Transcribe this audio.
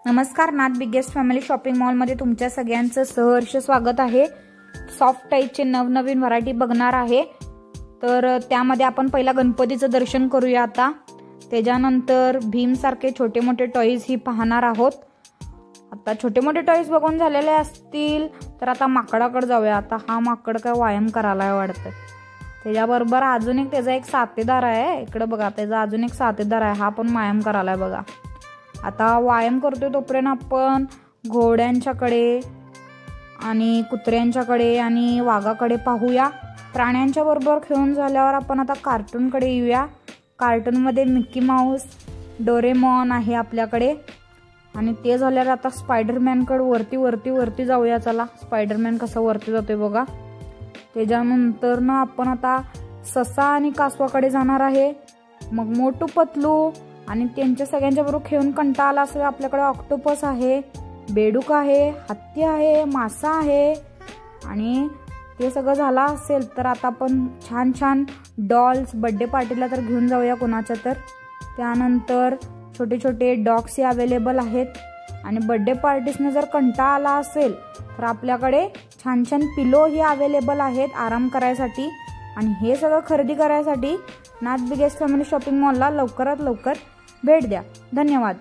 नमस्कार, नाथ biggest family shopping मॉलमध्ये तुमच्या सगळ्यांचं सहर्ष स्वागत आहे। सॉफ्ट टाईपचे नवनवीन व्हरायटी बघणार आहे। तर त्यामध्ये आपण पहिला गणपतीचं दर्शन करूया। आता त्याच्यानंतर भीम सारखे छोटे मोठे टॉयज ही पाहणार आहोत। आता छोटे मोठे टॉयज बघून झालेले असतील तर आता माकडाकडे जाऊया। आता हा माकड काय व्यायाम करायला वाटतं। त्याच्याबरोबर अजून एक त्याचा एक साथीदार आहे। इकडे बघा, त्याचा अजून एक साथीदार आहे, हा पण व्यायाम करायला बघा। आता व्यायाम करतोय तोपर्यंत आपण घोड्यांच्याकडे आणि कुत्र्यांच्याकडे आणि वाघाकडे पाहूया। प्राण्यांच्या बरोबर खेळून झाल्यावर आपण आता कार्टूनकडे येऊया। कार्टूनमध्ये मिकी माऊस, डोरेमॉन आहे आपल्याकडे। आणि ते झाल्यावर आता स्पायडरमॅनकडे वरती जाऊया। चला, स्पायडरमॅन कसा वरती जातोय बघा। त्याच्यानंतर ना आपण आता ससा आणि कासवाकडे जाणार आहे। मग मोटू पतलू आणि त्यांच्या सगळ्यांच्या बरोबर खेळून कंटाळा आला असेल, आपल्याकडे ऑक्टोपस आहे, बेडूक आहे, हत्ती आहे, मासा आहे। आणि ते सगळं झालं असेल तर आता आपण छान छान डॉल्स बर्थडे पार्टीला तर घेऊन जाऊया कोणाच्या तर। त्यानंतर छोटे छोटे डॉग्स अवेलेबल आहेत। आणि बर्थडे पार्टीसने जर कंटाळा आला असेल तर आपल्याकडे छान छान पिलो ही अवेलेबल आहेत आराम करायसाठी। आणि हे सगळं खरेदी करायसाठी नाथ बिगेस्ट फॅमिली शॉपिंग मॉलला लवकरात लवकर भेट द्या। धन्यवाद।